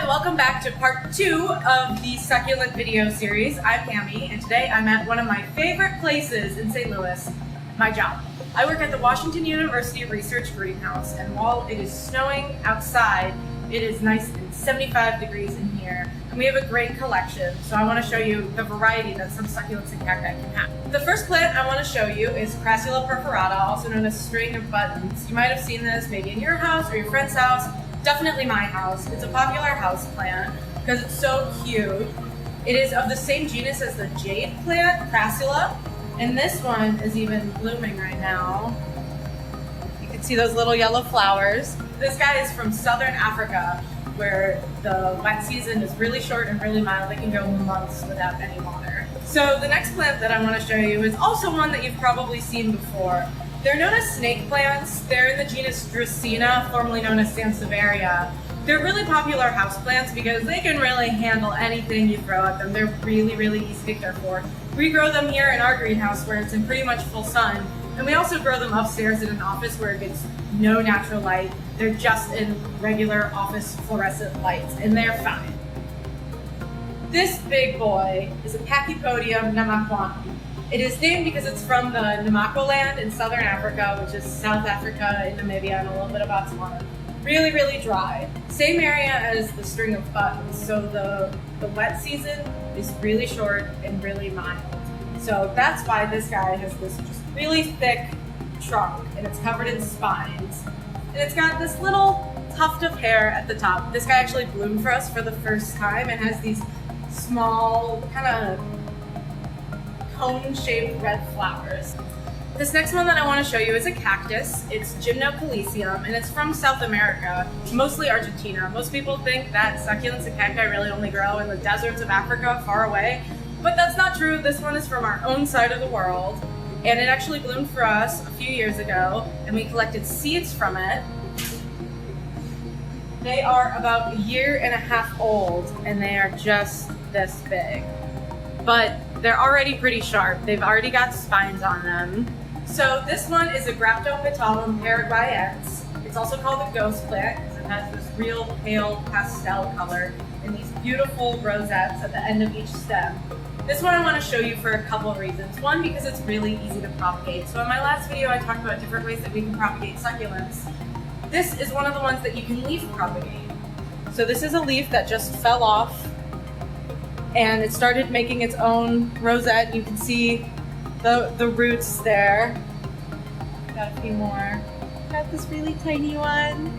welcome back to part 2 of the succulent video series. I'm Pammy, and today I'm at one of my favorite places in St. Louis, my job. I work at the Washington University Research Greenhouse, and while it is snowing outside, it is nice and 75 degrees in here, and we have a great collection, so I want to show you the variety that some succulents and cacti can have. The first plant I want to show you is Crassula perforata, also known as string of buttons. You might have seen this maybe in your house or your friend's house. Definitely my house. It's a popular house plant because it's so cute. It is of the same genus as the Jade plant, Crassula, and this one is even blooming right now. You can see those little yellow flowers. This guy is from southern Africa, where the wet season is really short and really mild. They can go months without any water. So the next plant that I want to show you is also one that you've probably seen before. They're known as snake plants. They're in the genus Dracaena, formerly known as Sansevieria. They're really popular houseplants because they can really handle anything you throw at them. They're really, really easy to care for. We grow them here in our greenhouse where it's in pretty much full sun. And we also grow them upstairs in an office where it gets no natural light. They're just in regular office fluorescent lights, and they're fine. This big boy is a Pachypodium namaquanum. It is named because it's from the Namako land in southern Africa, which is South Africa and Namibia and a little bit of Botswana. Really, really dry. Same area as the string of buttons, so the wet season is really short and really mild. So that's why this guy has this just really thick trunk, and it's covered in spines. And it's got this little tuft of hair at the top. This guy actually bloomed for us for the first time and has these small, kind of cone-shaped red flowers. This next one that I want to show you is a cactus. It's Gymnocalycium, and it's from South America, mostly Argentina. Most people think that succulents and cacti really only grow in the deserts of Africa, far away, but that's not true. This one is from our own side of the world, and it actually bloomed for us a few years ago, and we collected seeds from it. They are about a year and a half old, and they are just this big. But they're already pretty sharp. They've already got spines on them. So this one is a Graptopetalum paraguayense. It's also called a ghost plant because it has this real pale pastel color and these beautiful rosettes at the end of each stem. This one I want to show you for a couple of reasons. One, because it's really easy to propagate. So in my last video I talked about different ways that we can propagate succulents. This is one of the ones that you can leaf propagate. So this is a leaf that just fell off and it started making its own rosette. You can see the roots there. Got a few more. Got this really tiny one.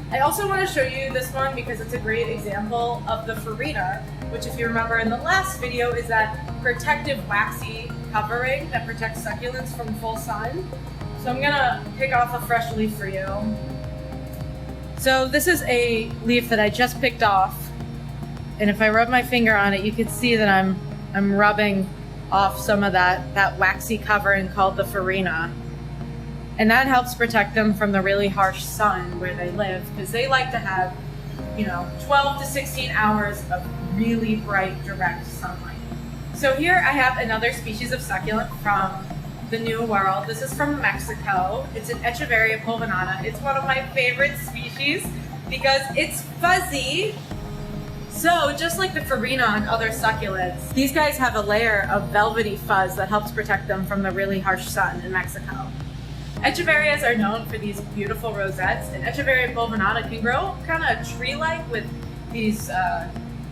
I also want to show you this one because it's a great example of the Farina, which if you remember in the last video is that protective waxy covering that protects succulents from full sun. So I'm gonna pick off a fresh leaf for you. So this is a leaf that I just picked off. And if I rub my finger on it, you can see that I'm rubbing off some of that waxy covering called the Farina. And that helps protect them from the really harsh sun where they live, because they like to have, 12 to 16 hours of really bright, direct sunlight. So here I have another species of succulent from the New World. This is from Mexico. It's an Echeveria Pulvenada. It's one of my favorite species because it's fuzzy. So just like the Farina and other succulents, these guys have a layer of velvety fuzz that helps protect them from the really harsh sun in Mexico. Echeverias are known for these beautiful rosettes, and Echeveria Pulvenada can grow kind of tree-like with these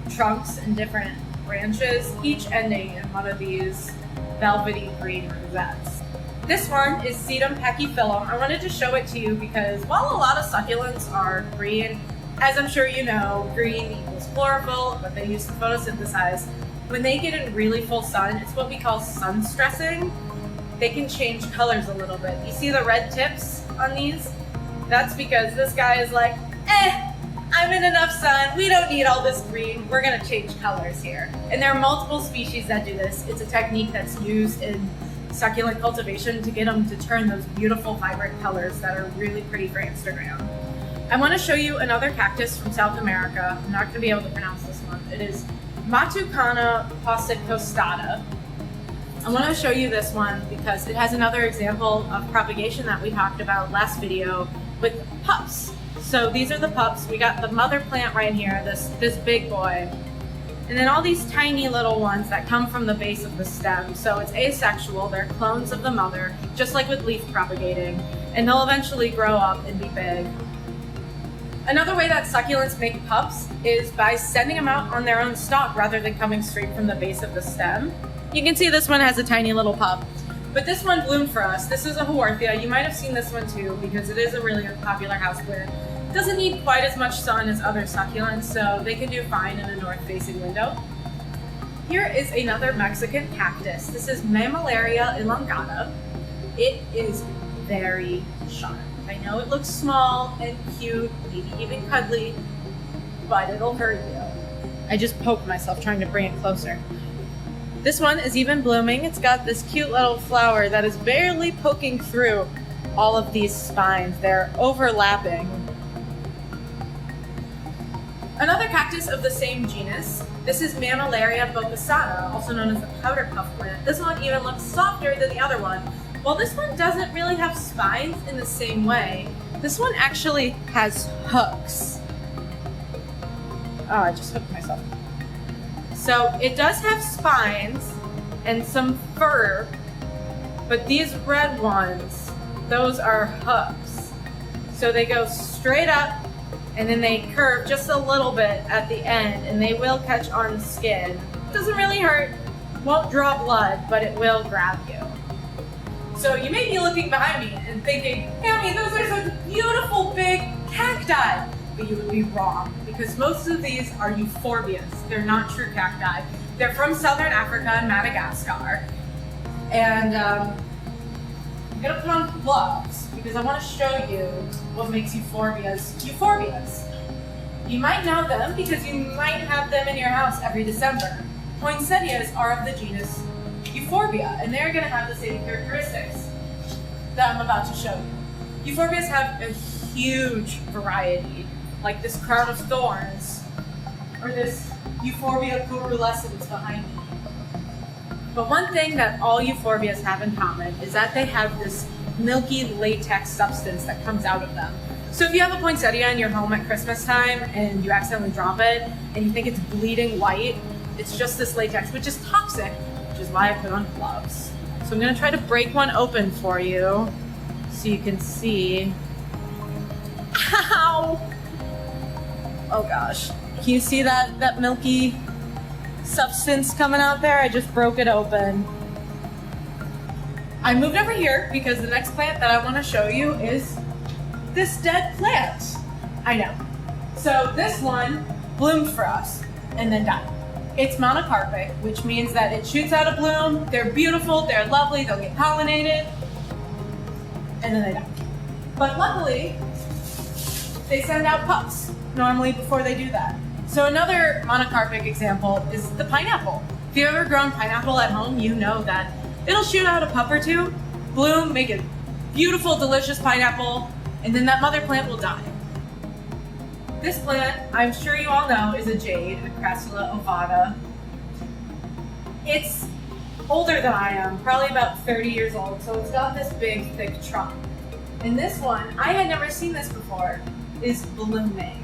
trunks and different branches, each ending in one of these velvety green rosettes. This one is Sedum Peckyfilm. I wanted to show it to you because while a lot of succulents are green, as I'm sure you know, green equals chlorophyll, but they use to photosynthesize. When they get in really full sun, it's what we call sun stressing. They can change colors a little bit. You see the red tips on these? That's because this guy is like, I'm in enough sun. We don't need all this green. We're gonna change colors here. And there are multiple species that do this. It's a technique that's used in succulent cultivation to get them to turn those beautiful, vibrant colors that are really pretty for Instagram. I want to show you another cactus from South America. I'm not going to be able to pronounce this one. It is Matukana Pastatos. I want to show you this one because it has another example of propagation that we talked about last video with pups. So these are the pups. We got the mother plant right here, this big boy. And then all these tiny little ones that come from the base of the stem. So it's asexual, they're clones of the mother, just like with leaf propagating. And they'll eventually grow up and be big. Another way that succulents make pups is by sending them out on their own stalk rather than coming straight from the base of the stem. You can see this one has a tiny little pup. But this one bloomed for us. This is a Haworthia. You might have seen this one too because it is a really popular houseplant. It doesn't need quite as much sun as other succulents, so they can do fine in a north-facing window. Here is another Mexican cactus. This is Mammalaria Ilangana. It is very sharp. I know it looks small and cute, maybe even cuddly, but it'll hurt you. I just poked myself trying to bring it closer. This one is even blooming. It's got this cute little flower that is barely poking through all of these spines. They're overlapping. Another cactus of the same genus. This is Mammalaria Vocasada, also known as the powder puff plant. This one even looks softer than the other one. While this one doesn't really have spines in the same way, this one actually has hooks. Oh, I just hooked myself. So it does have spines and some fur, but these red ones, those are hooks. So they go straight up and then they curve just a little bit at the end and they will catch on skin. Doesn't really hurt, won't draw blood, but it will grab you. So you may be looking behind me and thinking, Tammy, those are such beautiful big cacti. But you would be wrong because most of these are euphorbias. They're not true cacti. They're from southern Africa and Madagascar. And I'm gonna put on gloves because I want to show you what makes euphorbias euphorbias. You might know them because you might have them in your house every December. Poinsettias are of the genus Euphorbia, and they're going to have the same characteristics that I'm about to show you. Euphorbias have a huge variety, like this crown of thorns, or this Euphorbia purulescens behind me. But one thing that all euphorbias have in common is that they have this milky latex substance that comes out of them. So if you have a poinsettia in your home at Christmas time and you accidentally drop it and you think it's bleeding white, it's just this latex, which is toxic, which is why I put on gloves. So I'm gonna try to break one open for you so you can see. Ow! Oh gosh. Can you see that milky substance coming out there? I just broke it open. I moved over here because the next plant that I want to show you is this dead plant. I know. So this one bloomed for us and then died. It's monocarpic, which means that it shoots out a bloom. They're beautiful, they're lovely, they'll get pollinated, and then they die. But luckily, they send out pups normally before they do that. So another monocarpic example is the pineapple. If you've ever grown pineapple at home, you know that it'll shoot out a pup or two, bloom, make a beautiful, delicious pineapple, and then that mother plant will die. This plant, I'm sure you all know, is a Jade, a Crassula ovata. It's older than I am, probably about 30 years old, so it's got this big, thick trunk. And this one, I had never seen this before, is blooming.